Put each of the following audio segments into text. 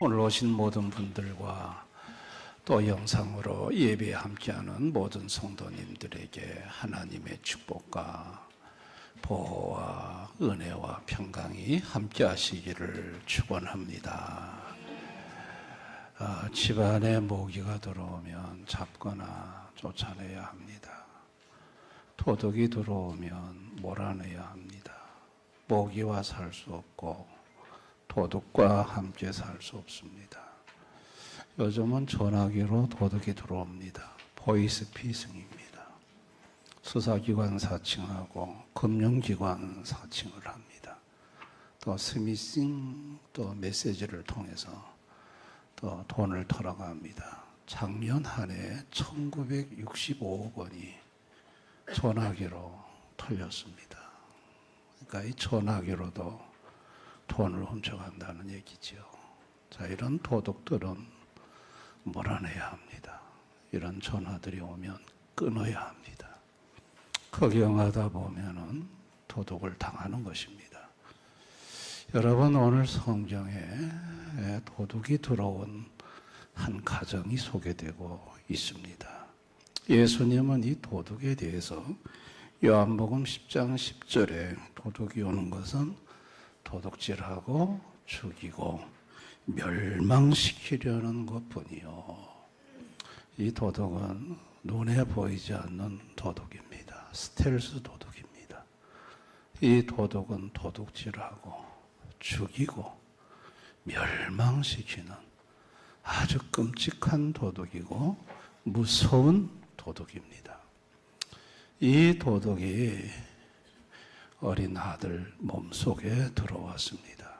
오늘 오신 모든 분들과 또 영상으로 예배에 함께하는 모든 성도님들에게 하나님의 축복과 보호와 은혜와 평강이 함께하시기를 축원합니다. 집안에 모기가 들어오면 잡거나 쫓아내야 합니다. 도둑이 들어오면 몰아내야 합니다. 모기와 살 수 없고 도둑과 함께 살 수 없습니다. 요즘은 전화기로 도둑이 들어옵니다. 보이스피싱입니다. 수사기관 사칭하고 금융기관 사칭을 합니다. 또 스미싱 또 메시지를 통해서 또 돈을 털어갑니다. 작년 한 해 1965억 원이 전화기로 털렸습니다. 그러니까 이 전화기로도 돈을 훔쳐간다는 얘기지요. 자, 이런 도둑들은 몰아내야 합니다. 이런 전화들이 오면 끊어야 합니다. 걱정하다 보면은 도둑을 당하는 것입니다. 여러분, 오늘 성경에 도둑이 들어온 한 가정이 소개되고 있습니다. 예수님은 이 도둑에 대해서 요한복음 10장 10절에 도둑이 오는 것은 도둑질하고 죽이고 멸망시키려는 것뿐이요. 이 도둑은 눈에 보이지 않는 도둑입니다. 스텔스 도둑입니다. 이 도둑은 도둑질하고 죽이고 멸망시키는 아주 끔찍한 도둑이고 무서운 도둑입니다. 이 도둑이 어린 아들 몸속에 들어왔습니다.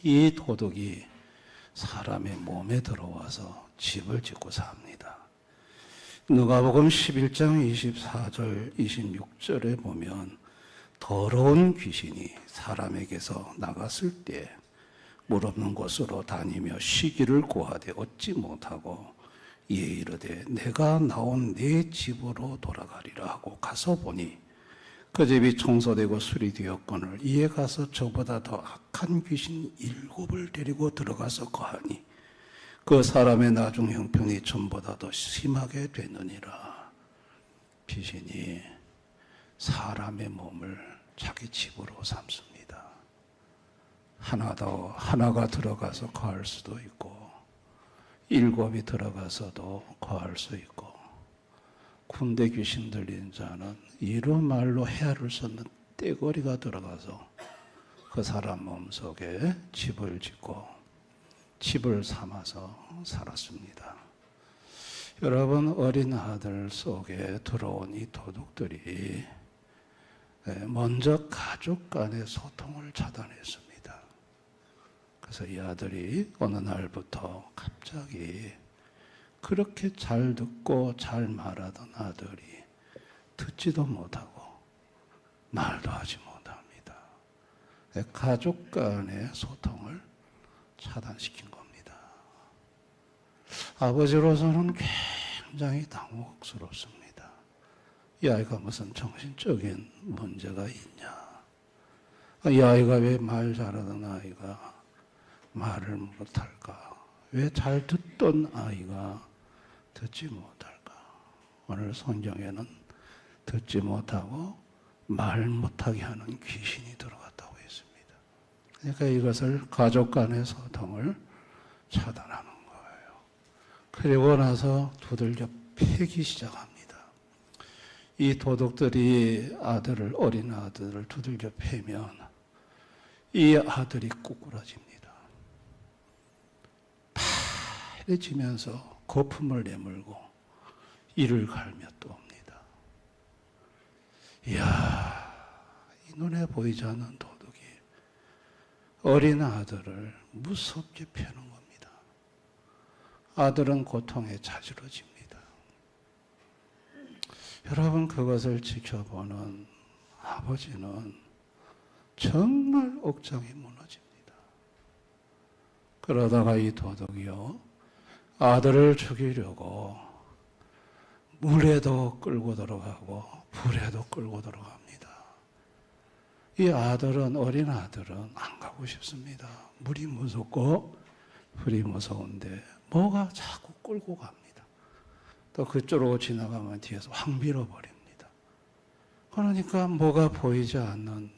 이 도둑이 사람의 몸에 들어와서 집을 짓고 삽니다. 누가복음 11장 24절 26절에 보면 더러운 귀신이 사람에게서 나갔을 때 물 없는 곳으로 다니며 쉬기를 구하되 얻지 못하고 이에 이르되 내가 나온 내 집으로 돌아가리라 하고 가서 보니 그 집이 청소되고 수리되었거늘 이에 가서 저보다 더 악한 귀신 7을 데리고 들어가서 거하니 그 사람의 나중 형편이 전보다 더 심하게 되느니라. 귀신이 사람의 몸을 자기 집으로 삼습니다. 하나가 들어가서 거할 수도 있고 7이 들어가서도 거할 수 있고 군대 귀신 들린 자는 이로 말로 헤아릴 수 없는 떼거리가 들어가서 그 사람 몸속에 집을 짓고 집을 삼아서 살았습니다. 여러분, 어린 아들 속에 들어온 이 도둑들이 먼저 가족 간의 소통을 차단했습니다. 그래서 이 아들이 어느 날부터 갑자기 그렇게 잘 듣고 잘 말하던 아들이 듣지도 못하고 말도 하지 못합니다. 가족 간의 소통을 차단시킨 겁니다. 아버지로서는 굉장히 당혹스럽습니다. 이 아이가 무슨 정신적인 문제가 있냐? 이 아이가 왜 말 잘하던 아이가 말을 못할까? 왜 잘 듣던 아이가 듣지 못할까? 오늘 성경에는 듣지 못하고 말 못하게 하는 귀신이 들어갔다고 했습니다. 그러니까 이것을 가족 간의 소통을 차단하는 거예요. 그리고 나서 두들겨 패기 시작합니다. 이 도둑들이 어린 아들을 두들겨 패면 이 아들이 꾸꾸라집니다. 파래지면서 거품을 내물고 이를 갈며 또 옵니다. 이야, 이 눈에 보이지 않는 도둑이 어린 아들을 무섭게 패는 겁니다. 아들은 고통에 자지러집니다. 여러분, 그것을 지켜보는 아버지는 정말 억장이 무너집니다. 그러다가 이 도둑이요, 아들을 죽이려고 물에도 끌고 들어가고 불에도 끌고 들어갑니다. 이 아들은, 어린 아들은 안 가고 싶습니다. 물이 무섭고 불이 무서운데 뭐가 자꾸 끌고 갑니다. 또 그쪽으로 지나가면 뒤에서 확 밀어버립니다. 그러니까 뭐가 보이지 않는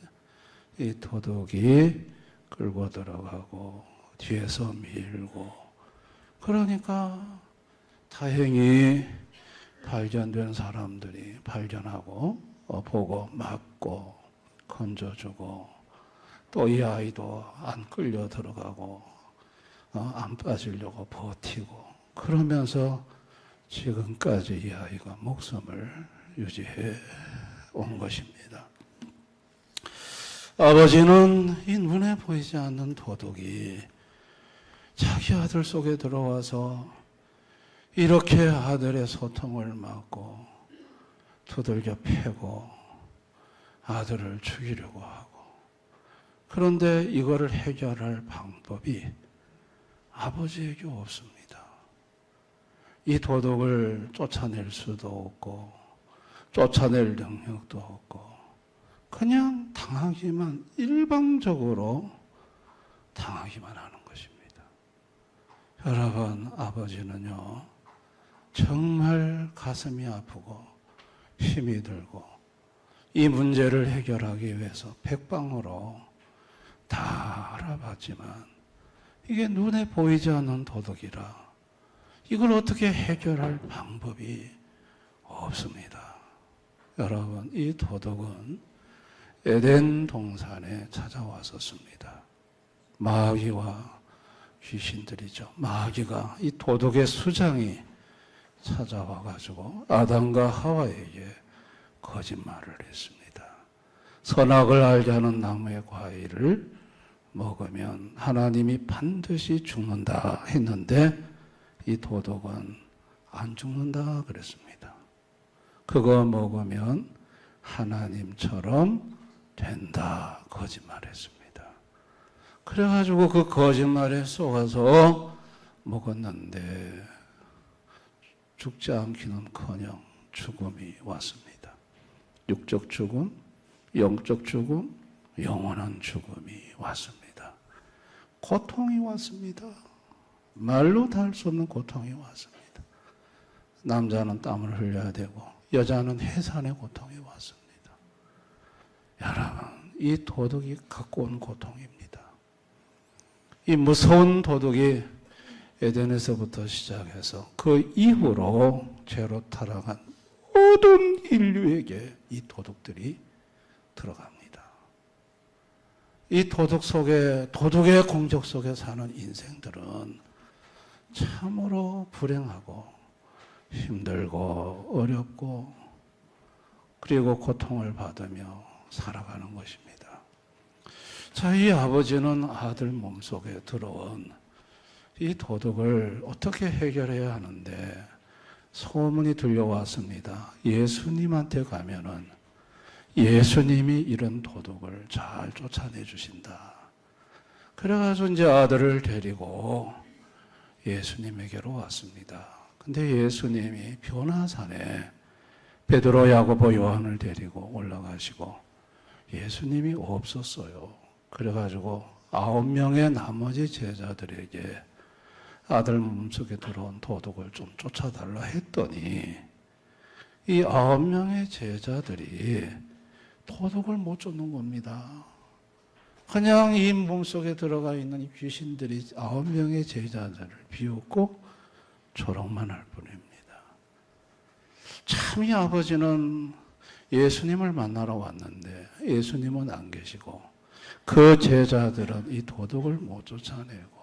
이 도둑이 끌고 들어가고 뒤에서 밀고, 그러니까 다행히 발견된 사람들이 발견하고 보고 막고 건져주고, 또 이 아이도 안 끌려 들어가고 안 빠지려고 버티고, 그러면서 지금까지 이 아이가 목숨을 유지해 온 것입니다. 아버지는 이 눈에 보이지 않는 도둑이 자기 아들 속에 들어와서 이렇게 아들의 소통을 막고 두들겨 패고 아들을 죽이려고 하고, 그런데 이거를 해결할 방법이 아버지에게 없습니다. 이 도둑을 쫓아낼 수도 없고 쫓아낼 능력도 없고, 그냥 당하기만, 일방적으로 당하기만 하는 것입니다. 여러분, 아버지는요 정말 가슴이 아프고 힘이 들고 이 문제를 해결하기 위해서 백방으로 다 알아봤지만 이게 눈에 보이지 않는 도둑이라 이걸 어떻게 해결할 방법이 없습니다. 여러분, 이 도둑은 에덴 동산에 찾아왔었습니다. 마귀와 귀신들이죠. 마귀가 이 도둑의 수장이 찾아와가지고 아담과 하와에게 거짓말을 했습니다. 선악을 알게 하는 나무의 과일을 먹으면 하나님이 반드시 죽는다 했는데 이 도둑은 안 죽는다 그랬습니다. 그거 먹으면 하나님처럼 된다 거짓말했습니다. 그래가지고 그 거짓말에 속아서 먹었는데 죽지 않기는커녕 죽음이 왔습니다. 육적 죽음, 영적 죽음, 영원한 죽음이 왔습니다. 고통이 왔습니다. 말로 다 할 수 없는 고통이 왔습니다. 남자는 땀을 흘려야 되고 여자는 해산의 고통이 왔습니다. 여러분, 이 도둑이 갖고 온 고통입니다. 이 무서운 도둑이 에덴에서부터 시작해서 그 이후로 죄로 타락한 모든 인류에게 이 도둑들이 들어갑니다. 이 도둑 속에, 도둑의 공적 속에 사는 인생들은 참으로 불행하고 힘들고 어렵고 그리고 고통을 받으며 살아가는 것입니다. 자, 이 아버지는 아들 몸속에 들어온 이 도둑을 어떻게 해결해야 하는데 소문이 들려왔습니다. 예수님한테 가면은 예수님이 이런 도둑을 잘 쫓아내 주신다. 그래가지고 이제 아들을 데리고 예수님에게로 왔습니다. 근데 예수님이 변화산에 베드로, 야고보, 요한을 데리고 올라가시고 예수님이 없었어요. 그래가지고 9명의 나머지 제자들에게 아들 몸속에 들어온 도둑을 좀 쫓아달라 했더니 이 9명의 제자들이 도둑을 못 쫓는 겁니다. 그냥 이 몸속에 들어가 있는 이 귀신들이 9명의 제자들을 비웃고 조롱만 할 뿐입니다. 참 이 아버지는 예수님을 만나러 왔는데 예수님은 안 계시고 그 제자들은 이 도둑을 못 쫓아내고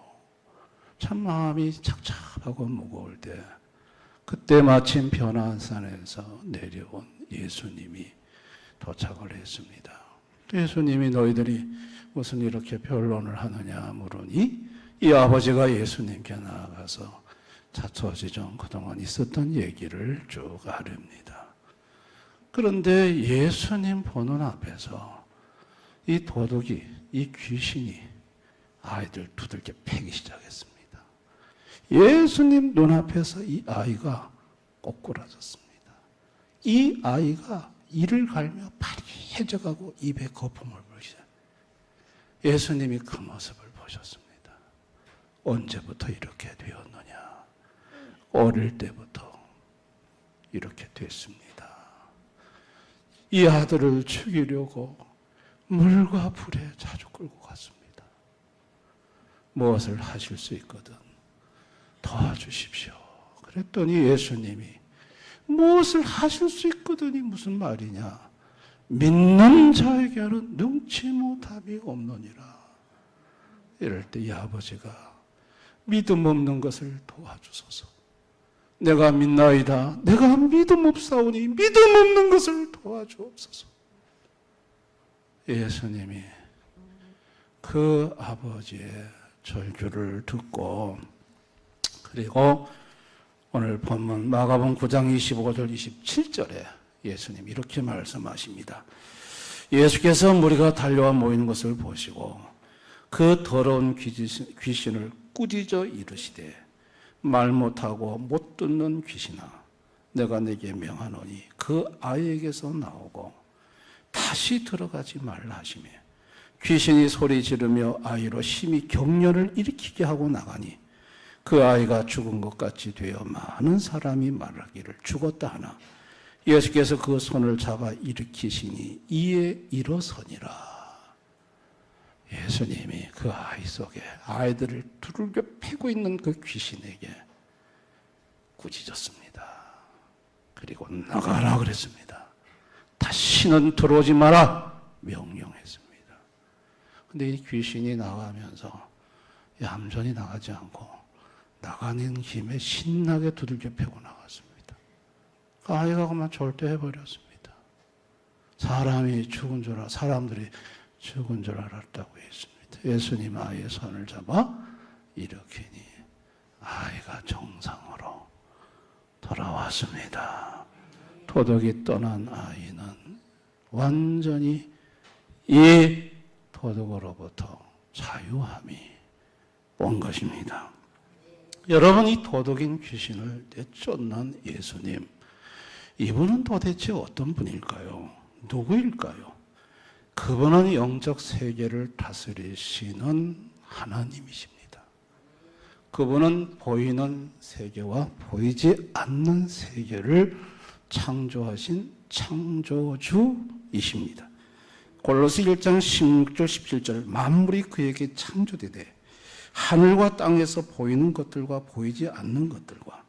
참 마음이 착잡하고 무거울 때 그때 마침 변화산에서 내려온 예수님이 도착을 했습니다. 예수님이 너희들이 무슨 이렇게 변론을 하느냐 물으니 이 아버지가 예수님께 나아가서 자초지종 그동안 있었던 얘기를 쭉 아릅니다. 그런데 예수님 보는 앞에서 이 도둑이, 이 귀신이 아이들 두들겨 패기 시작했습니다. 예수님 눈앞에서 이 아이가 꼬꾸라졌습니다. 이 아이가 이를 갈며 파리해져가고 입에 거품을 불기 시작했습니다. 예수님이 그 모습을 보셨습니다. 언제부터 이렇게 되었느냐? 어릴 때부터 이렇게 됐습니다. 이 아들을 죽이려고 물과 불에 자주 끌고 갔습니다. 무엇을 하실 수 있거든 도와주십시오. 그랬더니 예수님이 무엇을 하실 수 있거든이 무슨 말이냐? 믿는 자에게는 능치 못함이 없느니라. 이럴 때 이 아버지가 믿음 없는 것을 도와주소서. 내가 믿나이다. 내가 믿음 없사오니 믿음 없는 것을 도와주옵소서. 예수님이 그 아버지의 절규를 듣고, 그리고 오늘 본문 마가복음 9장 25절 27절에 예수님이 이렇게 말씀하십니다. 예수께서 무리가 달려와 모이는 것을 보시고 그 더러운 귀신을 꾸짖어 이르시되, 말 못하고 못 듣는 귀신아, 내가 내게 명하노니 그 아이에게서 나오고 다시 들어가지 말라 하시며, 귀신이 소리 지르며 아이로 심히 격려를 일으키게 하고 나가니 그 아이가 죽은 것 같이 되어 많은 사람이 말하기를 죽었다 하나 예수께서 그 손을 잡아 일으키시니 이에 일어서니라. 예수님이 그 아이 속에 아이들을 두들겨 패고 있는 그 귀신에게 꾸짖었습니다. 그리고 나가라 그랬습니다. 다시는 들어오지 마라 명령했습니다. 근데 이 귀신이 나가면서 얌전히 나가지 않고 나가는 김에 신나게 두들겨 패고 나갔습니다. 그 아이가 그만 절도해버렸습니다. 사람들이 죽은 줄 알았다고 했습니다. 예수님 아이의 손을 잡아 일으키니 아이가 정상으로 돌아왔습니다. 도둑이 떠난 아이는 완전히 이 도둑으로부터 자유함이 온 것입니다. 여러분, 이 도둑인 귀신을 내쫓는 예수님, 이분은 도대체 어떤 분일까요? 누구일까요? 그분은 영적 세계를 다스리시는 하나님이십니다. 그분은 보이는 세계와 보이지 않는 세계를 창조하신 창조주이십니다. 골로새 1장 16절 17절, 만물이 그에게 창조되되 하늘과 땅에서 보이는 것들과 보이지 않는 것들과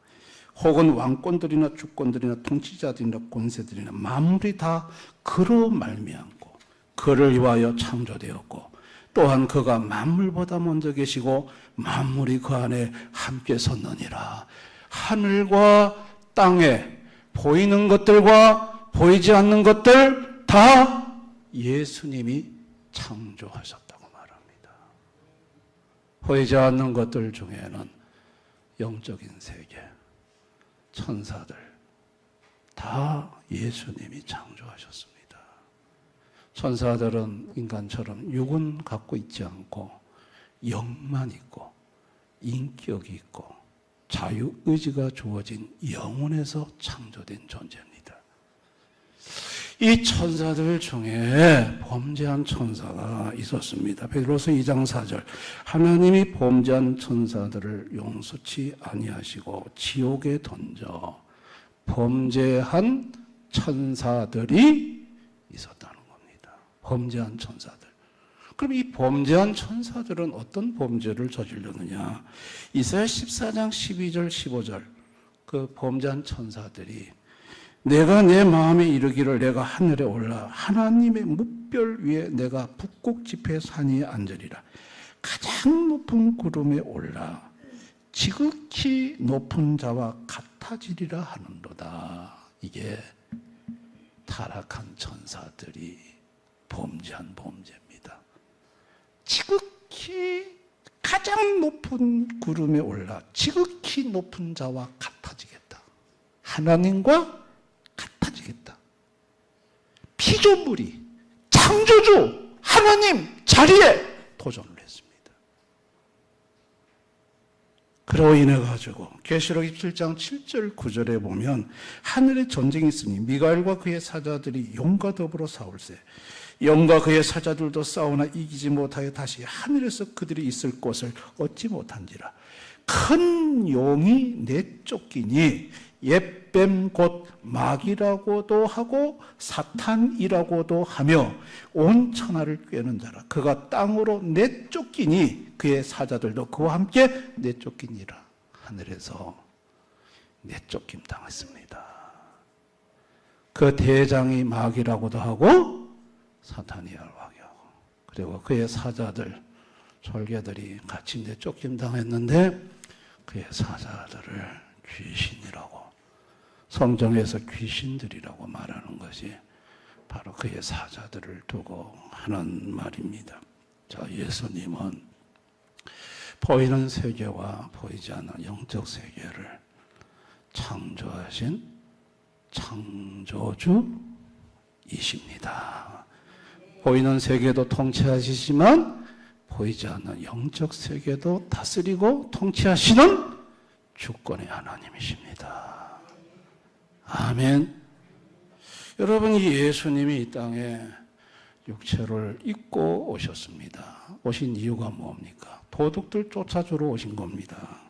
혹은 왕권들이나 주권들이나 통치자들이나 권세들이나 만물이 다 그로 말미암고 그를 위하여 창조되었고, 또한 그가 만물보다 먼저 계시고 만물이 그 안에 함께 섰느니라. 하늘과 땅에 보이는 것들과 보이지 않는 것들 다 예수님이 창조하셨다고 말합니다. 보이지 않는 것들 중에는 영적인 세계, 천사들 다 예수님이 창조하셨습니다. 천사들은 인간처럼 육은 갖고 있지 않고 영만 있고 인격이 있고 자유의지가 주어진 영혼에서 창조된 존재입니다. 이 천사들 중에 범죄한 천사가 있었습니다. 베드로서 2장 4절, 하나님이 범죄한 천사들을 용서치 아니하시고 지옥에 던져 범죄한 천사들이 있었다는 겁니다. 범죄한 천사들. 그럼 이 범죄한 천사들은 어떤 범죄를 저질렀느냐? 이사야 14장 12절 15절, 그 범죄한 천사들이 내가 내 마음에 이르기를 내가 하늘에 올라 하나님의 뭇별 위에 내가 북극 지폐 산위에 앉으리라. 가장 높은 구름에 올라 지극히 높은 자와 같아지리라 하는도다. 이게 타락한 천사들이 범죄한 범죄입니다. 지극히 가장 높은 구름에 올라 지극히 높은 자와 같아지겠다. 하나님과 같아지겠다. 피조물이 창조주 하나님 자리에 도전을 했습니다. 그로 인해 가지고 계시록 27장 7절 9절에 보면 하늘에 전쟁이 있으니 미가엘과 그의 사자들이 용과 더불어 싸울세 영과 그의 사자들도 싸우나 이기지 못하여 다시 하늘에서 그들이 있을 곳을 얻지 못한지라. 큰 용이 내쫓기니 옛뱀 곧 마귀라고도 하고 사탄이라고도 하며 온 천하를 꿰는 자라. 그가 땅으로 내쫓기니 그의 사자들도 그와 함께 내쫓기니라. 하늘에서 내쫓김 당했습니다. 그 대장이 마귀라고도 하고 사탄이라고 하고, 그리고 그의 사자들 졸개들이 같이 내쫓김 당했는데 그의 사자들을 귀신이라고, 성경에서 귀신들이라고 말하는 것이 바로 그의 사자들을 두고 하는 말입니다. 자, 예수님은 보이는 세계와 보이지 않는 영적 세계를 창조하신 창조주이십니다. 보이는 세계도 통치하시지만 보이지 않는 영적 세계도 다스리고 통치하시는 주권의 하나님이십니다. 아멘. 여러분, 이 예수님이 이 땅에 육체를 입고 오셨습니다. 오신 이유가 뭡니까? 도둑들 쫓아주러 오신 겁니다.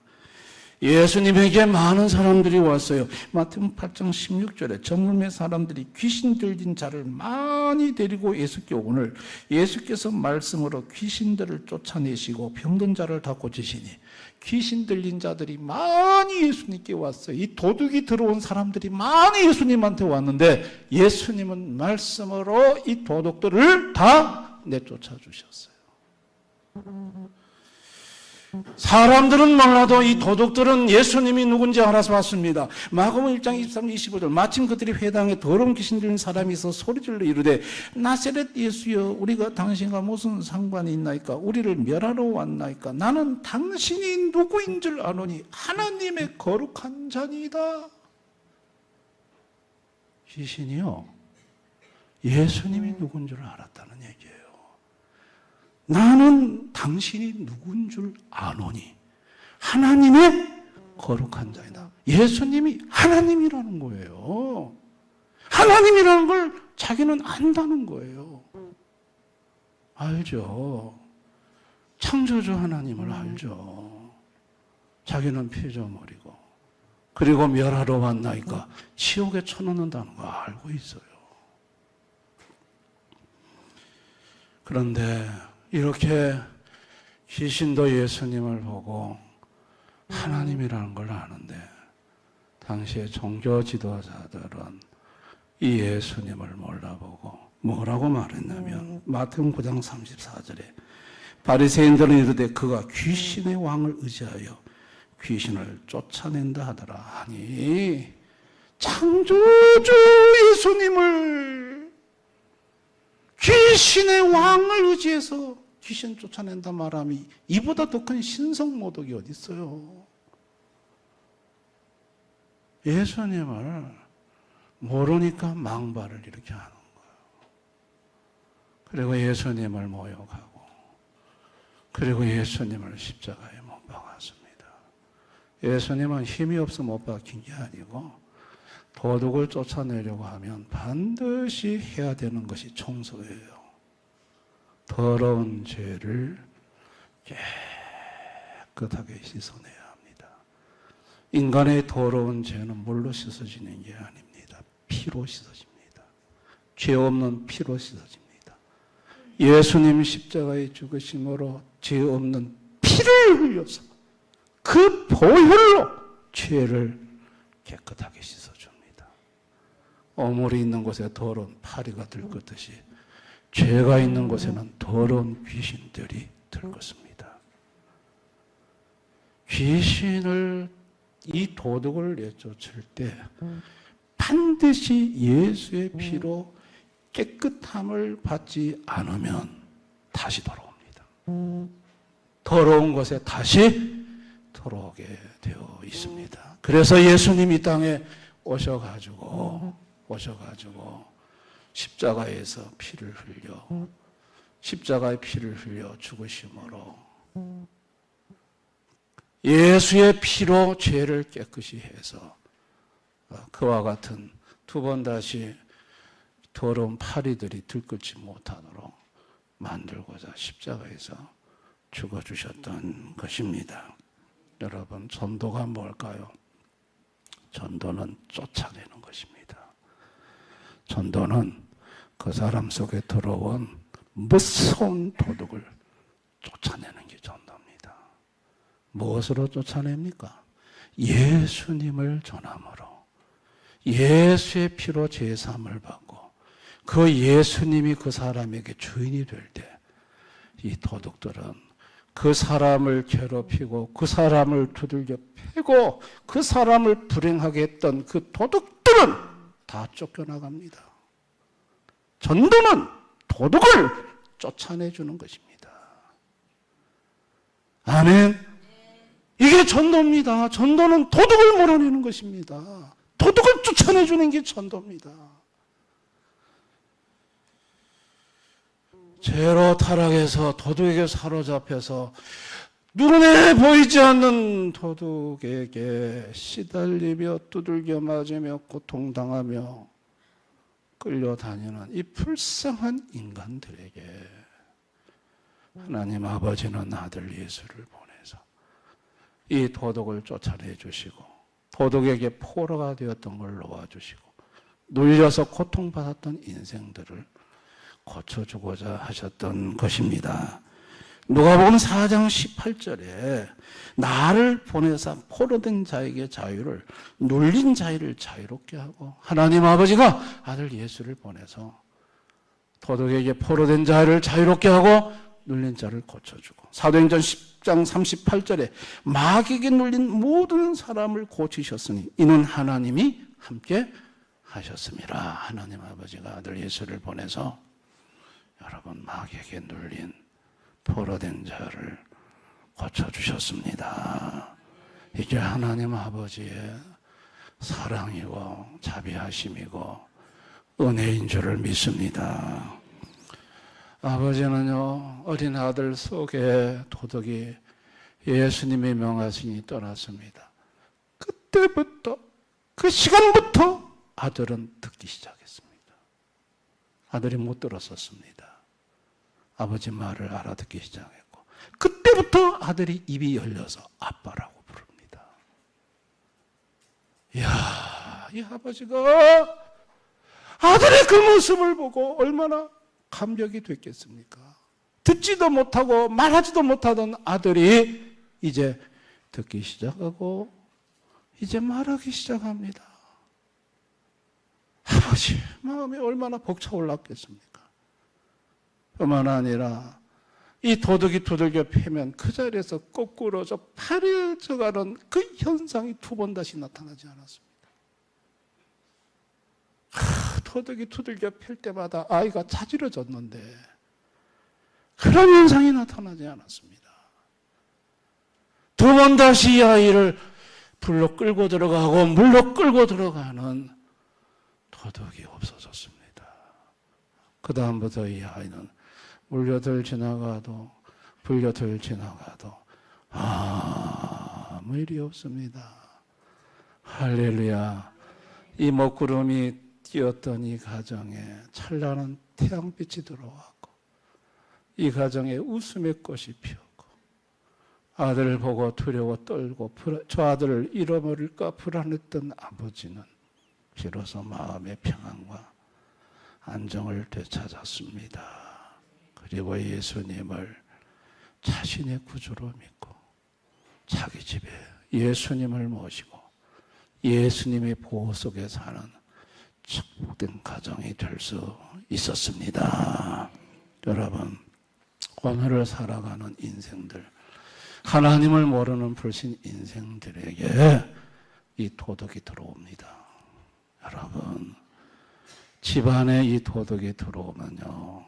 예수님에게 많은 사람들이 왔어요. 마태복음 8장 16절에 젊음의 사람들이 귀신 들린 자를 많이 데리고 예수께 오거늘 예수께서 말씀으로 귀신들을 쫓아내시고 병든 자를 다 고치시니, 귀신 들린 자들이 많이 예수님께 왔어요. 이 도둑이 들어온 사람들이 많이 예수님한테 왔는데 예수님은 말씀으로 이 도둑들을 다 내쫓아 주셨어요. 사람들은 몰라도 이 도둑들은 예수님이 누군지 알아서 왔습니다. 마가복음 1장 23, 25절 마침 그들이 회당에 더러운 귀신 들린 사람이 있어 소리질러 이르되 나사렛 예수여, 우리가 당신과 무슨 상관이 있나이까? 우리를 멸하러 왔나이까? 나는 당신이 누구인 줄 아노니 하나님의 거룩한 자니이다. 귀신이요, 예수님이 누군 줄 알았다는 얘기예요. 나는 당신이 누군 줄 아노니 하나님의 거룩한 자이다. 예수님이 하나님이라는 거예요. 하나님이라는 걸 자기는 안다는 거예요. 알죠. 창조주 하나님을 알죠. 자기는 피조물이고, 그리고 멸하러 왔나이까 지옥에 쳐넣는다는 거 알고 있어요. 그런데 이렇게 귀신도 예수님을 보고 하나님이라는 걸 아는데 당시의 종교 지도자들은 이 예수님을 몰라보고 뭐라고 말했냐면 마태복음 9장 34절에 바리새인들은 이르되 그가 귀신의 왕을 의지하여 귀신을 쫓아낸다 하더라. 아니, 창조주 예수님을 귀신의 왕을 의지해서 귀신 쫓아낸다 말하면 이보다 더 큰 신성모독이 어디 있어요? 예수님을 모르니까 망발을 이렇게 하는 거예요. 그리고 예수님을 모욕하고, 그리고 예수님을 십자가에 못 박았습니다. 예수님은 힘이 없어 못 박힌 게 아니고 도둑을 쫓아내려고 하면 반드시 해야 되는 것이 청소예요. 더러운 죄를 깨끗하게 씻어내야 합니다. 인간의 더러운 죄는 물로 씻어지는 게 아닙니다. 피로 씻어집니다. 죄 없는 피로 씻어집니다. 예수님 십자가의 죽으심으로 죄 없는 피를 흘려서 그 보혈로 죄를 깨끗하게 씻어줍니다. 오물이 있는 곳에 더러운 파리가 들끓듯이 죄가 있는 곳에는 더러운 귀신들이 들끓습니다. 귀신을, 이 도둑을 내쫓을 때 반드시 예수의 피로 깨끗함을 받지 않으면 다시 돌아옵니다. 더러운 곳에 다시 돌아오게 되어 있습니다. 그래서 예수님이 이 땅에 오셔가지고 십자가에서 피를 흘려, 십자가의 피를 흘려 죽으심으로 예수의 피로 죄를 깨끗이 해서 그와 같은 두 번 다시 더러운 파리들이 들끓지 못하도록 만들고자 십자가에서 죽어주셨던 것입니다. 여러분, 전도가 뭘까요? 전도는 쫓아내는 것입니다. 전도는 그 사람 속에 들어온 무서운 도둑을 쫓아내는 게 전도입니다. 무엇으로 쫓아냅니까? 예수님을 전함으로, 예수의 피로 제사함을 받고 그 예수님이 그 사람에게 주인이 될 때 이 도둑들은 그 사람을 괴롭히고 그 사람을 두들겨 패고 그 사람을 불행하게 했던 그 도둑들은 다 쫓겨나갑니다. 전도는 도둑을 쫓아내주는 것입니다. 아멘. 이게 전도입니다. 전도는 도둑을 몰아내는 것입니다. 도둑을 쫓아내주는 게 전도입니다. 죄로 타락해서 도둑에게 사로잡혀서 눈에 보이지 않는 도둑에게 시달리며 두들겨 맞으며 고통당하며 끌려다니는 이 불쌍한 인간들에게 하나님 아버지는 아들 예수를 보내서 이 도둑을 쫓아내 주시고 도둑에게 포로가 되었던 걸 놓아주시고 눌려서 고통받았던 인생들을 고쳐주고자 하셨던 것입니다. 누가복음 4장 18절에 나를 보내사 포로된 자에게 자유를, 눌린 자를 자유롭게 하고 하나님 아버지가 아들 예수를 보내서 도둑에게 포로된 자를 자유롭게 하고 눌린 자를 고쳐주고, 사도행전 10장 38절에 마귀에게 눌린 모든 사람을 고치셨으니 이는 하나님이 함께 하셨습니다. 하나님 아버지가 아들 예수를 보내서 여러분 마귀에게 눌린 포로된 자를 고쳐주셨습니다. 이게 하나님 아버지의 사랑이고 자비하심이고 은혜인 줄을 믿습니다. 아버지는요, 어린 아들 속에 도둑이 예수님의 명하시니 떠났습니다. 그때부터, 그 시간부터 아들은 듣기 시작했습니다. 아들이 못 들었었습니다. 아버지 말을 알아듣기 시작했고, 그때부터 아들이 입이 열려서 아빠라고 부릅니다. 이야, 이 아버지가 아들의 그 모습을 보고 얼마나 감격이 됐겠습니까? 듣지도 못하고 말하지도 못하던 아들이 이제 듣기 시작하고 이제 말하기 시작합니다. 아버지 마음이 얼마나 벅차올랐겠습니까? 뿐만 아니라 이 도둑이 두들겨 패면 그 자리에서 거꾸로져 파래져가는 그 현상이 두 번 다시 나타나지 않았습니다. 도둑이 두들겨 팰 때마다 아이가 자지러졌는데 그런 현상이 나타나지 않았습니다. 두 번 다시 이 아이를 불로 끌고 들어가고 물로 끌고 들어가는 도둑이 없어졌습니다. 그 다음부터 이 아이는 물곁을 지나가도 불곁을 지나가도 아무 일이 없습니다. 할렐루야. 이 먹구름이 띄었던 이 가정에 찬란한 태양빛이 들어왔고 이 가정에 웃음의 꽃이 피었고 아들을 보고 두려워 떨고 저 아들을 잃어버릴까 불안했던 아버지는 비로소 마음의 평안과 안정을 되찾았습니다. 그리고 예수님을 자신의 구주로 믿고 자기 집에 예수님을 모시고 예수님의 보호 속에 사는 축복된 가정이 될 수 있었습니다. 여러분, 오늘을 살아가는 인생들, 하나님을 모르는 불신 인생들에게 이 도둑이 들어옵니다. 여러분, 집안에 이 도둑이 들어오면요,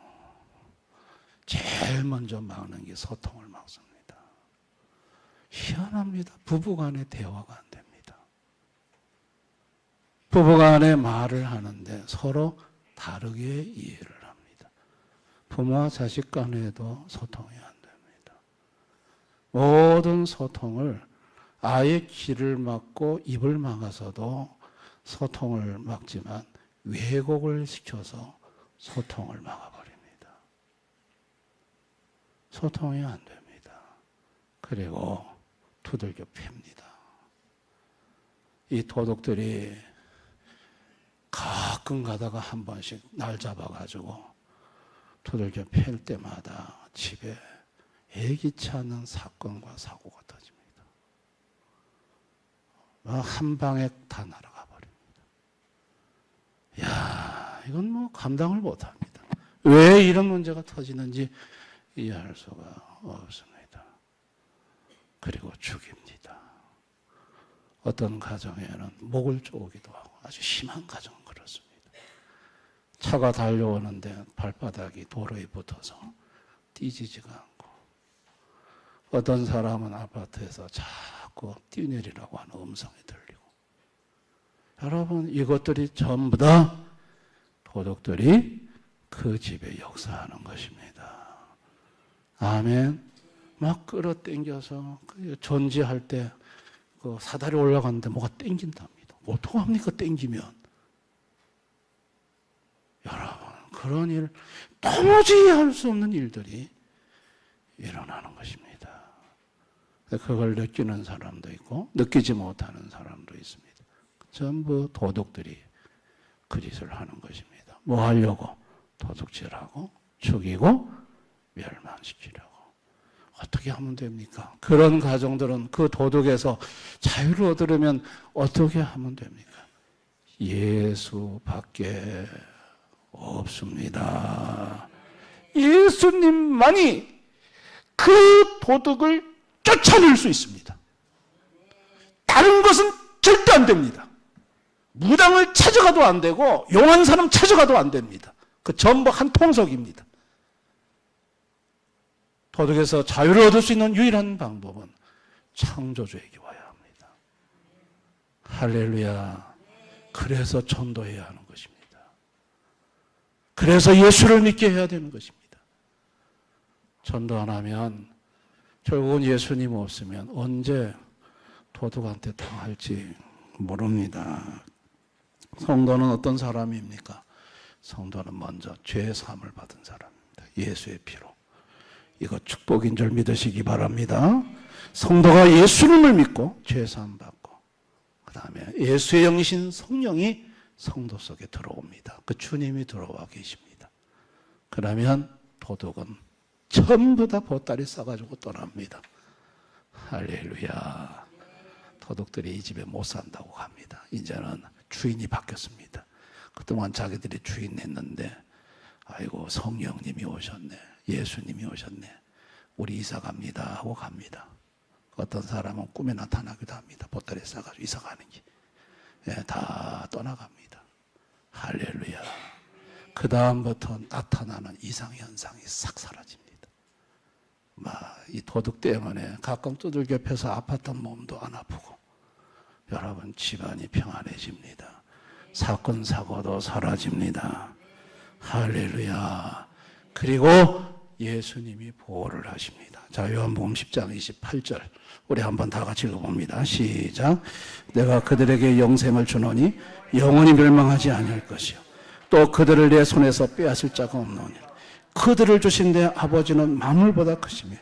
제일 먼저 막는 게 소통을 막습니다. 희한합니다. 부부간에 대화가 안 됩니다. 부부간에 말을 하는데 서로 다르게 이해를 합니다. 부모와 자식 간에도 소통이 안 됩니다. 모든 소통을 아예 귀를 막고 입을 막아서도 소통을 막지만 왜곡을 시켜서 소통을 막아버립니다. 소통이 안 됩니다. 그리고 두들겨 팹니다. 이 도둑들이 가끔 가다가 한 번씩 날 잡아가지고 두들겨 팰 때마다 집에 예기치 않은 사건과 사고가 터집니다. 한 방에 다 날아가 버립니다. 이야, 이건 뭐 감당을 못합니다. 왜 이런 문제가 터지는지 이해할 수가 없습니다. 그리고 죽입니다. 어떤 가정에는 목을 쪼기도 하고 아주 심한 가정은 그렇습니다. 차가 달려오는데 발바닥이 도로에 붙어서 뛰지지가 않고, 어떤 사람은 아파트에서 자꾸 뛰내리라고 하는 음성이 들리고, 여러분 이것들이 전부 다 도둑들이 그 집에 역사하는 것입니다. 아멘. 막 끌어당겨서 존지할 때 그 사다리 올라가는데 뭐가 땡긴답니다. 어떡합니까 땡기면. 여러분 그런 일, 도무지 할 수 없는 일들이 일어나는 것입니다. 그걸 느끼는 사람도 있고 느끼지 못하는 사람도 있습니다. 전부 도둑들이 그 짓을 하는 것입니다. 뭐 하려고? 도둑질하고 죽이고 멸망시키려고. 어떻게 하면 됩니까? 그런 가정들은 그 도둑에서 자유를 얻으려면 어떻게 하면 됩니까? 예수밖에 없습니다. 예수님만이 그 도둑을 쫓아낼 수 있습니다. 다른 것은 절대 안 됩니다. 무당을 찾아가도 안 되고 용한 사람 찾아가도 안 됩니다. 그 전부 한 통속입니다. 도둑에서 자유를 얻을 수 있는 유일한 방법은 창조주에게 와야 합니다. 할렐루야. 그래서 전도해야 하는 것입니다. 그래서 예수를 믿게 해야 되는 것입니다. 전도 안 하면 결국은 예수님 없으면 언제 도둑한테 당할지 모릅니다. 성도는 어떤 사람입니까? 성도는 먼저 죄 사함을 받은 사람입니다. 예수의 피로. 이거 축복인 줄 믿으시기 바랍니다. 성도가 예수님을 믿고 죄 사함 받고 그 다음에 예수의 영이신 성령이 성도 속에 들어옵니다. 그 주님이 들어와 계십니다. 그러면 도둑은 전부 다 보따리 싸가지고 떠납니다. 할렐루야. 도둑들이 이 집에 못 산다고 합니다. 이제는 주인이 바뀌었습니다. 그동안 자기들이 주인 했는데 아이고 성령님이 오셨네, 예수님이 오셨네, 우리 이사 갑니다 하고 갑니다. 어떤 사람은 꿈에 나타나기도 합니다. 보따리 싸가지고 이사 가는 게. 예, 다 떠나갑니다. 할렐루야. 그 다음부터 나타나는 이상현상이 싹 사라집니다. 이 도둑 때문에 가끔 두들겨 패서 아팠던 몸도 안 아프고, 여러분 집안이 평안해집니다. 사건 사고도 사라집니다. 할렐루야. 그리고 예수님이 보호를 하십니다. 자, 요한복음 10장 28절 우리 한번 다 같이 읽어봅니다. 시작. 내가 그들에게 영생을 주노니 영원히 멸망하지 아니할 것이요 또 그들을 내 손에서 빼앗을 자가 없노니라. 그들을 주신 내 아버지는 만물보다 크시며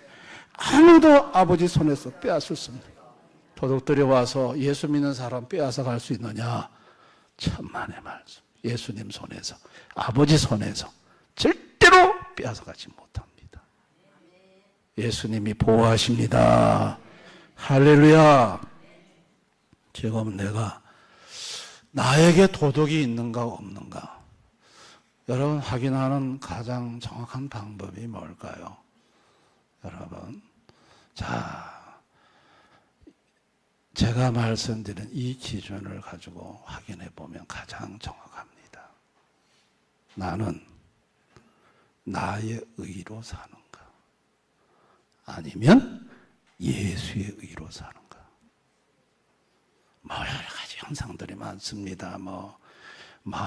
아무도 아버지 손에서 빼앗을 수 없는. 도둑들이 와서 예수 믿는 사람 빼앗아 갈 수 있느냐? 천만의 말씀. 예수님 손에서, 아버지 손에서 절대로 빼앗아 가지 못합니다. 예수님이 보호하십니다. 할렐루야. 지금 내가 나에게 도둑이 있는가 없는가, 여러분 확인하는 가장 정확한 방법이 뭘까요? 여러분, 자, 제가 말씀드린 이 기준을 가지고 확인해 보면 가장 정확합니다. 나는 나의 의로 사는가, 아니면 예수의 의로 사는가. 여러 가지 현상들이 많습니다.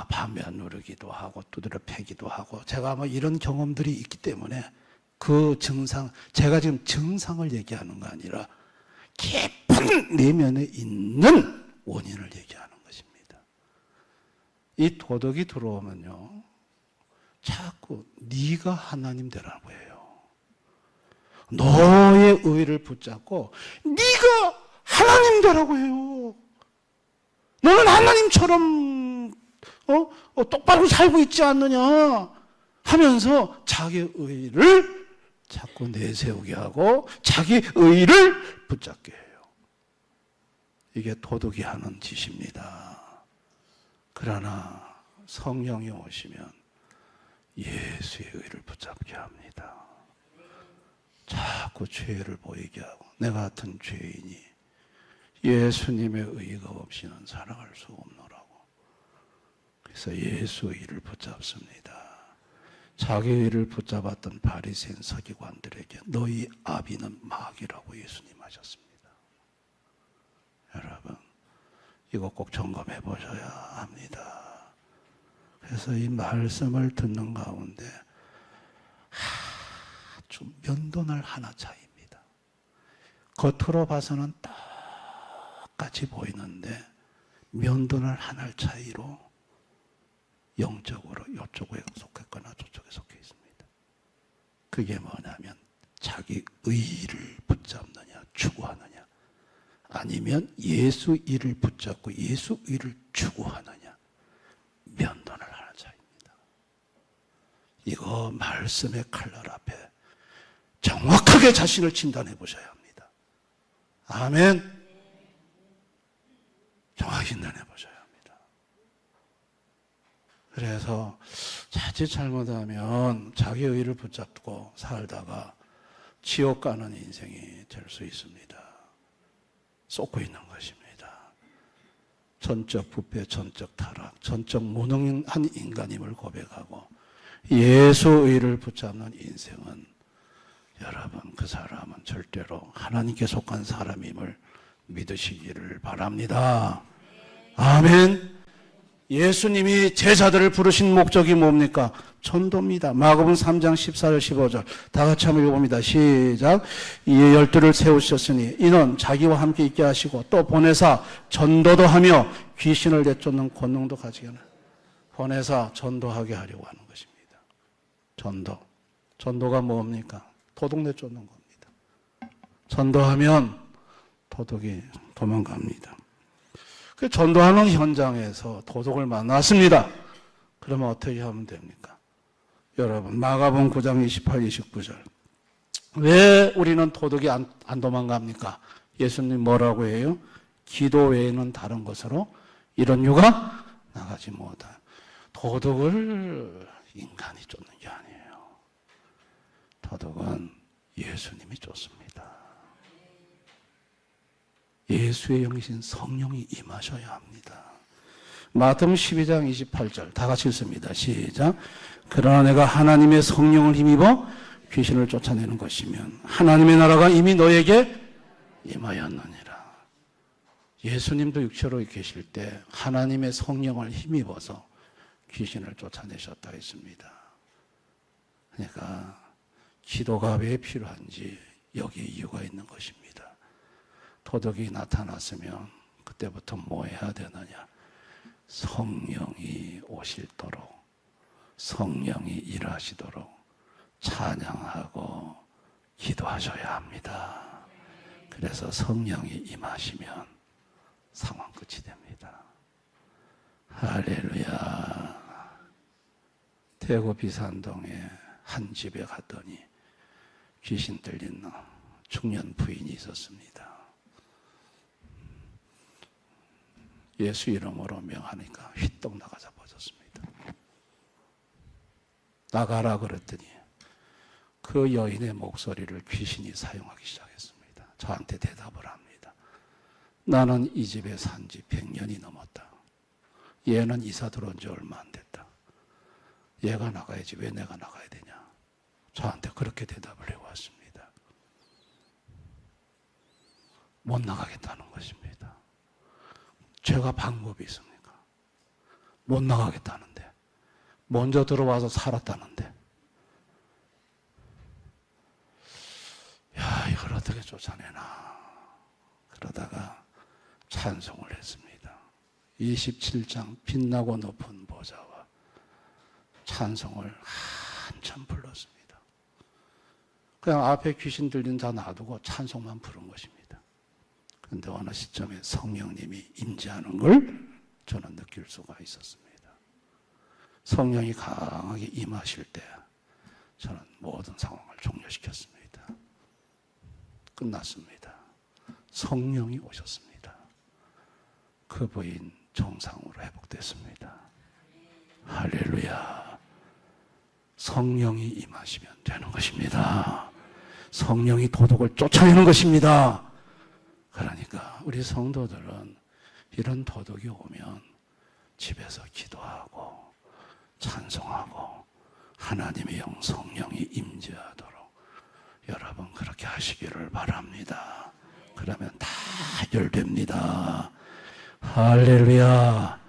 파면 누르기도 하고 두드려 패기도 하고, 제가 이런 경험들이 있기 때문에 그 증상, 제가 지금 증상을 얘기하는 거 아니라 깊은 내면에 있는 원인을 얘기하는 것입니다. 이 도덕이 들어오면요, 자꾸 네가 하나님 되라고 해요. 너의 의를 붙잡고 네가 하나님 되라고 해요. 너는 하나님처럼 똑바로 살고 있지 않느냐 하면서 자기 의를 자꾸 내세우게 하고 자기 의를 붙잡게 해요. 이게 도덕이 하는 짓입니다. 그러나 성령이 오시면 예수의 의를 붙잡게 합니다. 자꾸 죄를 보이게 하고 내 같은 죄인이 예수님의 의가 없이는 살아갈 수 없노라고. 그래서 예수의 의를 붙잡습니다. 자기 의를 붙잡았던 바리새인 서기관들에게 너희 아비는 마귀라고 예수님 하셨습니다. 여러분, 이거 꼭 점검해 보셔야 합니다. 그래서 이 말씀을 듣는 가운데 아주 면도날 하나 차이입니다. 겉으로 봐서는 똑같이 보이는데 면도날 하나 차이로 영적으로 이쪽에 속했거나 저쪽에 속해 있습니다. 그게 뭐냐면 자기 의를 붙잡느냐 추구하느냐, 아니면 예수 의를 붙잡고 예수 의를 추구하느냐, 면도를 하는 차이입니다. 이거 말씀의 칼날 앞에 정확하게 자신을 진단해 보셔야 합니다. 아멘. 정확히 진단해 보셔야 합니다. 그래서 자칫 잘못하면 자기 의를 붙잡고 살다가 지옥 가는 인생이 될 수 있습니다. 쏟고 있는 것입니다. 전적 부패, 전적 타락, 전적 무능한 인간임을 고백하고 예수 의를 붙잡는 인생은 여러분, 그 사람은 절대로 하나님께 속한 사람임을 믿으시기를 바랍니다. 아멘. 예수님이 제자들을 부르신 목적이 뭡니까? 전도입니다. 마가복음 3장 14절 15절 다 같이 한번 읽어봅니다. 시작. 이에 12를 세우셨으니 이는 자기와 함께 있게 하시고 또 보내사 전도도 하며 귀신을 내쫓는 권능도 가지게 하는, 보내사 전도하게 하려고 하는 것입니다. 전도가 뭡니까? 도둑 내쫓는 겁니다. 전도하면 도둑이 도망갑니다. 그 전도하는 현장에서 도둑을 만났습니다. 그러면 어떻게 하면 됩니까? 여러분, 마가복음 9장 28, 29절. 왜 우리는 도둑이 안 도망갑니까? 예수님 뭐라고 해요? 기도 외에는 다른 것으로 이런 유가 나가지 못한. 도둑을 인간이 쫓는 게 아니에요. 도둑은 예수님이 쫓습니다. 예수의 영이신 성령이 임하셔야 합니다. 마태복음 12장 28절 다 같이 읽습니다. 시작. 그러나 내가 하나님의 성령을 힘입어 귀신을 쫓아내는 것이면 하나님의 나라가 이미 너에게 임하였느니라. 예수님도 육체로 계실 때 하나님의 성령을 힘입어서 귀신을 쫓아내셨다 했습니다. 그러니까 기도가 왜 필요한지 여기에 이유가 있는 것입니다. 도덕이 나타났으면 그때부터 뭐 해야 되느냐? 성령이 오실도록, 성령이 일하시도록 찬양하고 기도하셔야 합니다. 그래서 성령이 임하시면 상황 끝이 됩니다. 할렐루야. 대구 비산동에 한 집에 갔더니 귀신 들린 중년 부인이 있었습니다. 예수 이름으로 명하니까 휘떡 나가 잡아졌습니다. 나가라 그랬더니 그 여인의 목소리를 귀신이 사용하기 시작했습니다. 저한테 대답을 합니다. 나는 이 집에 산 지 100년이 넘었다. 얘는 이사 들어온 지 얼마 안 됐다. 얘가 나가야지 왜 내가 나가야 되냐. 저한테 그렇게 대답을 해왔습니다. 못 나가겠다는 것입니다. 제가 방법이 있습니까? 못 나가겠다는데, 먼저 들어와서 살았다는데, 야, 이걸 어떻게 쫓아내나. 그러다가 찬송을 했습니다. 27장 빛나고 높은 보좌와 찬송을 한참 불렀습니다. 그냥 앞에 귀신 들린 다 놔두고 찬송만 부른 것입니다. 그런데 어느 시점에 성령님이 임재하는 걸 저는 느낄 수가 있었습니다. 성령이 강하게 임하실 때 저는 모든 상황을 종료시켰습니다. 끝났습니다. 성령이 오셨습니다. 그 부인 정상으로 회복됐습니다. 할렐루야. 성령이 임하시면 되는 것입니다. 성령이 도둑을 쫓아내는 것입니다. 그러니까 우리 성도들은 이런 도둑이 오면 집에서 기도하고 찬송하고 하나님의 영 성령이 임재하도록 여러분 그렇게 하시기를 바랍니다. 그러면 다 해결됩니다. 할렐루야.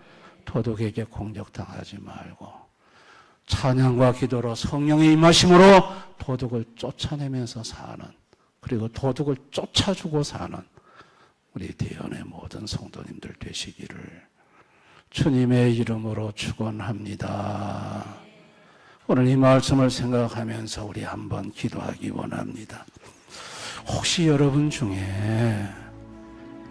도둑에게 공격당하지 말고 찬양과 기도로 성령의 임하심으로 도둑을 쫓아내면서 사는, 그리고 도둑을 쫓아주고 사는 우리 대연의 모든 성도님들 되시기를 주님의 이름으로 축원합니다. 오늘 이 말씀을 생각하면서 우리 한번 기도하기 원합니다. 혹시 여러분 중에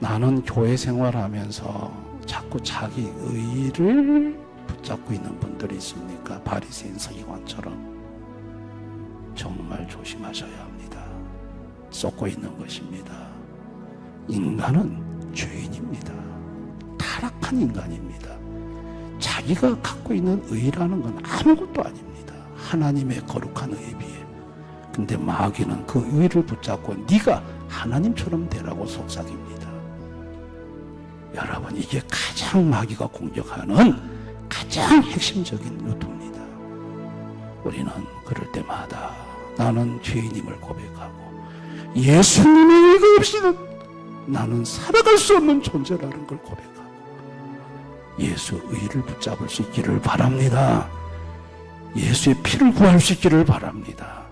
나는 교회 생활하면서 자꾸 자기 의의를 붙잡고 있는 분들이 있습니까? 바리새인 서기관처럼. 정말 조심하셔야 합니다. 쏟고 있는 것입니다. 인간은 죄인입니다. 타락한 인간입니다. 자기가 갖고 있는 의라는 건 아무것도 아닙니다. 하나님의 거룩한 의에 비해. 근데 마귀는 그 의를 붙잡고 네가 하나님처럼 되라고 속삭입니다. 여러분, 이게 가장 마귀가 공격하는 가장 핵심적인 요소입니다. 우리는 그럴 때마다 나는 죄인임을 고백하고 예수님의 의가 없이는 나는 살아갈 수 없는 존재라는 걸 고백하고 예수 의를 붙잡을 수 있기를 바랍니다. 예수의 피를 구할 수 있기를 바랍니다.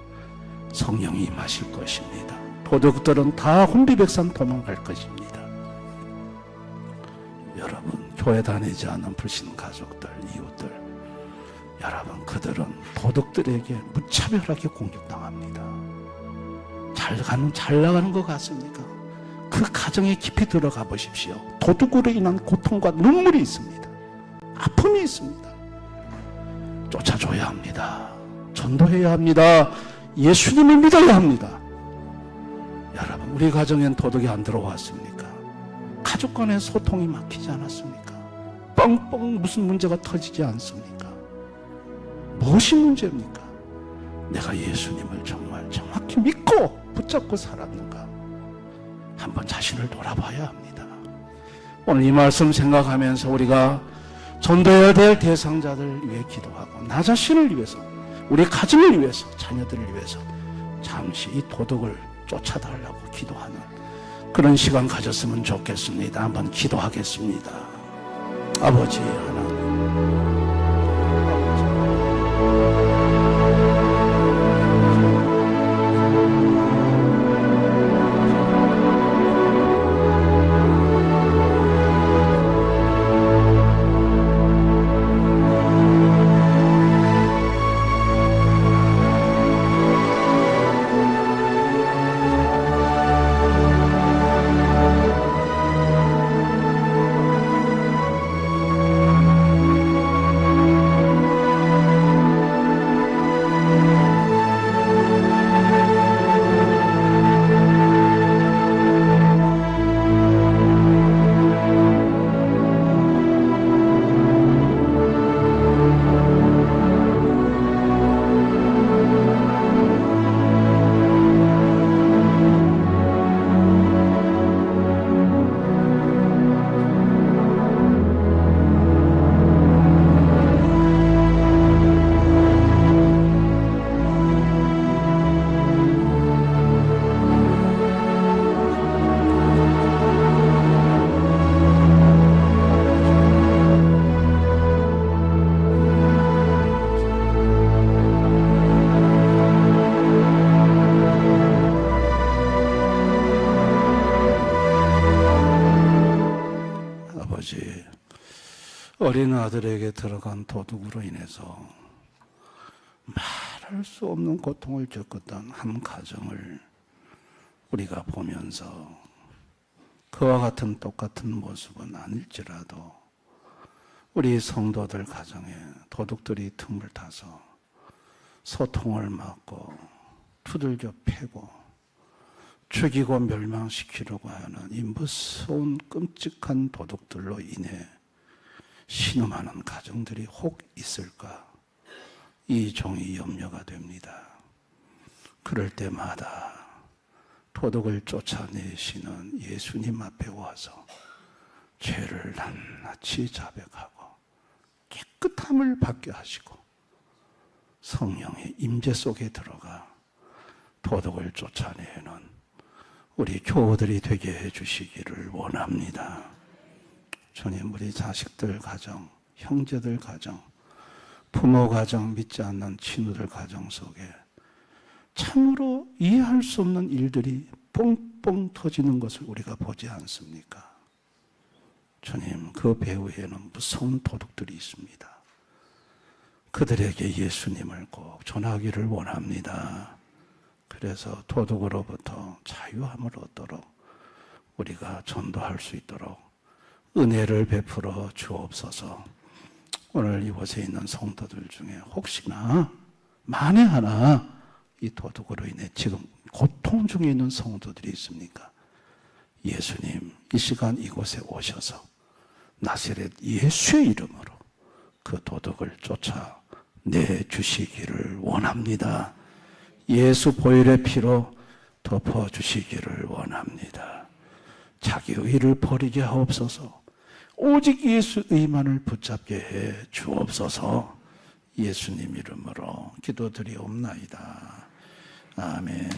성령이 임하실 것입니다. 도둑들은 다 혼비백산 도망갈 것입니다. 여러분, 교회 다니지 않는 불신 가족들, 이웃들, 여러분, 그들은 도둑들에게 무차별하게 공격당합니다. 잘 나가는 것 같습니까? 그 가정에 깊이 들어가 보십시오. 도둑으로 인한 고통과 눈물이 있습니다. 아픔이 있습니다. 쫓아줘야 합니다. 전도해야 합니다. 예수님을 믿어야 합니다. 여러분, 우리 가정엔 도둑이 안 들어왔습니까? 가족 간의 소통이 막히지 않았습니까? 뻥뻥 무슨 문제가 터지지 않습니까? 무엇이 문제입니까? 내가 예수님을 정말 정확히 믿고 붙잡고 살았는가? 한번 자신을 돌아봐야 합니다. 오늘 이 말씀 생각하면서 우리가 전도해야 될 대상자들 위해 기도하고 나 자신을 위해서, 우리 가정을 위해서, 자녀들을 위해서 잠시 이 도둑을 쫓아달라고 기도하는 그런 시간 가졌으면 좋겠습니다. 한번 기도하겠습니다. 아버지 하나님, 어린 아들에게 들어간 도둑으로 인해서 말할 수 없는 고통을 겪었던 한 가정을 우리가 보면서 그와 같은 똑같은 모습은 아닐지라도 우리 성도들 가정에 도둑들이 틈을 타서 소통을 막고 두들겨 패고 죽이고 멸망시키려고 하는 이 무서운 끔찍한 도둑들로 인해 신음하는 가정들이 혹 있을까? 이 종이 염려가 됩니다. 그럴 때마다 도둑을 쫓아내시는 예수님 앞에 와서 죄를 낱낱이 자백하고 깨끗함을 받게 하시고 성령의 임재 속에 들어가 도둑을 쫓아내는 우리 교우들이 되게 해주시기를 원합니다. 주님, 우리 자식들 가정, 형제들 가정, 부모 가정, 믿지 않는 친구들 가정 속에 참으로 이해할 수 없는 일들이 뻥뻥 터지는 것을 우리가 보지 않습니까? 주님, 그 배후에는 무서운 도둑들이 있습니다. 그들에게 예수님을 꼭 전하기를 원합니다. 그래서 도둑으로부터 자유함을 얻도록 우리가 전도할 수 있도록 은혜를 베풀어 주옵소서. 오늘 이곳에 있는 성도들 중에 혹시나 만에 하나 이 도둑으로 인해 지금 고통 중에 있는 성도들이 있습니까? 예수님, 이 시간 이곳에 오셔서 나사렛 예수의 이름으로 그 도둑을 쫓아내 주시기를 원합니다. 예수 보혈의 피로 덮어주시기를 원합니다. 자기 의를 버리게 하옵소서. 오직 예수 의만을 붙잡게 해 주옵소서. 예수님 이름으로 기도드리옵나이다. 아멘.